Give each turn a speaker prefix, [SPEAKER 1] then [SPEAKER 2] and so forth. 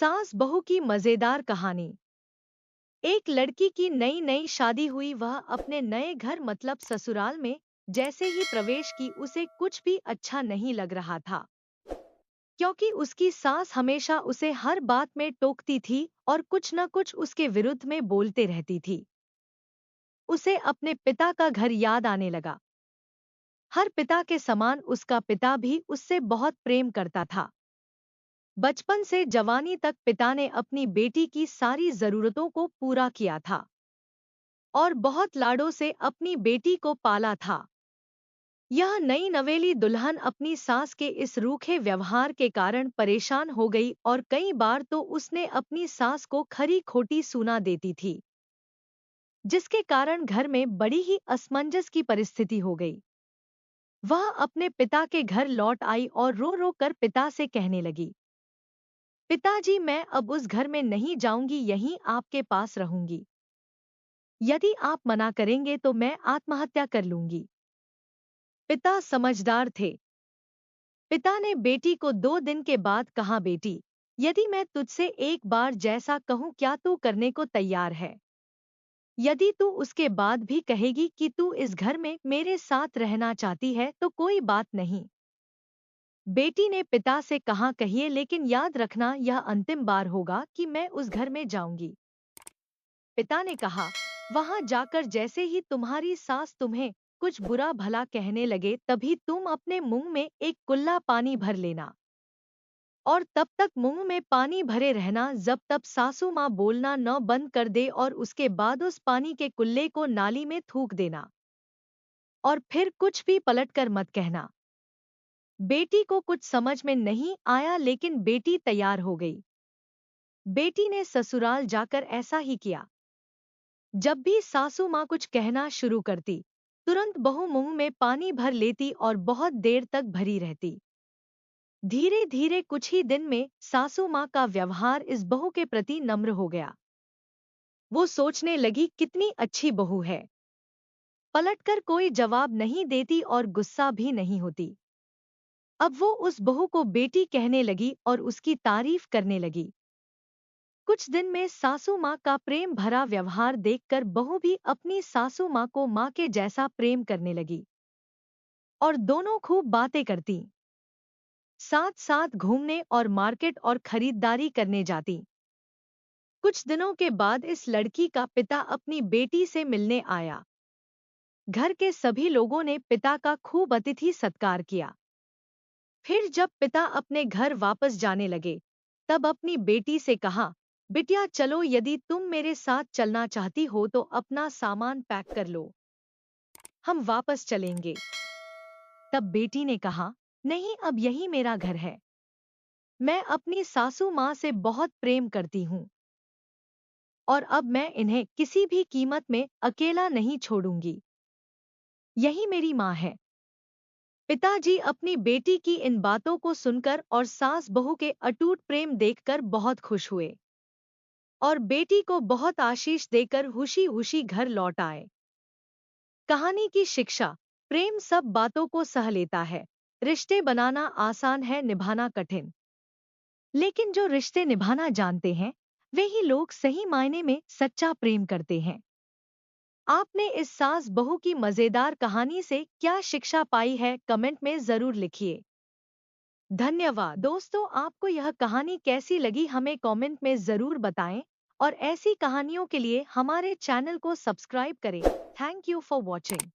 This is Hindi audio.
[SPEAKER 1] सास बहू की मजेदार कहानी। एक लड़की की नई नई शादी हुई। वह अपने नए घर मतलब ससुराल में जैसे ही प्रवेश की उसे कुछ भी अच्छा नहीं लग रहा था, क्योंकि उसकी सास हमेशा उसे हर बात में टोकती थी और कुछ न कुछ उसके विरुद्ध में बोलते रहती थी। उसे अपने पिता का घर याद आने लगा। हर पिता के समान उसका पिता भी उससे बहुत प्रेम करता था। बचपन से जवानी तक पिता ने अपनी बेटी की सारी जरूरतों को पूरा किया था और बहुत लाडों से अपनी बेटी को पाला था। यह नई नवेली दुल्हन अपनी सास के इस रूखे व्यवहार के कारण परेशान हो गई और कई बार तो उसने अपनी सास को खरी खोटी सुना देती थी, जिसके कारण घर में बड़ी ही असमंजस की परिस्थिति हो गई। वह अपने पिता के घर लौट आई और रो रो कर पिता से कहने लगी, पिताजी, मैं अब उस घर में नहीं जाऊंगी, यहीं आपके पास रहूंगी। यदि आप मना करेंगे तो मैं आत्महत्या कर लूंगी। पिता समझदार थे। पिता ने बेटी को 2 दिन के बाद कहा, बेटी, यदि मैं तुझसे एक बार जैसा कहूं क्या तू करने को तैयार है? यदि तू उसके बाद भी कहेगी कि तू इस घर में मेरे साथ रहना चाहती है तो कोई बात नहीं। बेटी ने पिता से कहा, कहिए, लेकिन याद रखना यह अंतिम बार होगा कि मैं उस घर में जाऊंगी। पिता ने कहा, वहां जाकर जैसे ही तुम्हारी सास तुम्हें कुछ बुरा भला कहने लगे तभी तुम अपने मुंह में एक कुल्ला पानी भर लेना और तब तक मुंह में पानी भरे रहना जब तक सासू माँ बोलना न बंद कर दे, और उसके बाद उस पानी के कुल्ले को नाली में थूक देना और फिर कुछ भी पलटकर मत कहना। बेटी को कुछ समझ में नहीं आया, लेकिन बेटी तैयार हो गई। बेटी ने ससुराल जाकर ऐसा ही किया। जब भी सासू माँ कुछ कहना शुरू करती, तुरंत बहू मुंह में पानी भर लेती और बहुत देर तक भरी रहती। धीरे धीरे कुछ ही दिन में सासू माँ का व्यवहार इस बहू के प्रति नम्र हो गया। वो सोचने लगी, कितनी अच्छी बहू है, पलटकर कोई जवाब नहीं देती और गुस्सा भी नहीं होती। अब वो उस बहू को बेटी कहने लगी और उसकी तारीफ करने लगी। कुछ दिन में सासू माँ का प्रेम भरा व्यवहार देखकर बहू भी अपनी सासू माँ को माँ के जैसा प्रेम करने लगी और दोनों खूब बातें करती, साथ साथ घूमने और मार्केट और खरीदारी करने जाती। कुछ दिनों के बाद इस लड़की का पिता अपनी बेटी से मिलने आया। घर के सभी लोगों ने पिता का खूब अतिथि सत्कार किया। फिर जब पिता अपने घर वापस जाने लगे, तब अपनी बेटी से कहा, बिटिया चलो, यदि तुम मेरे साथ चलना चाहती हो तो अपना सामान पैक कर लो, हम वापस चलेंगे। तब बेटी ने कहा, नहीं, अब यही मेरा घर है। मैं अपनी सासू माँ से बहुत प्रेम करती हूँ और अब मैं इन्हें किसी भी कीमत में अकेला नहीं छोड़ूंगी। यही मेरी माँ है। पिताजी अपनी बेटी की इन बातों को सुनकर और सास बहू के अटूट प्रेम देखकर बहुत खुश हुए और बेटी को बहुत आशीष देकर हुशी हुशी घर लौट आए। कहानी की शिक्षा, प्रेम सब बातों को सह लेता है। रिश्ते बनाना आसान है, निभाना कठिन। लेकिन जो रिश्ते निभाना जानते हैं, वे ही लोग सही मायने में सच्चा प्रेम करते हैं। आपने इस सास बहू की मजेदार कहानी से क्या शिक्षा पाई है, कमेंट में जरूर लिखिए। धन्यवाद दोस्तों, आपको यह कहानी कैसी लगी हमें कमेंट में जरूर बताएं और ऐसी कहानियों के लिए हमारे चैनल को सब्सक्राइब करें। Thank you for watching.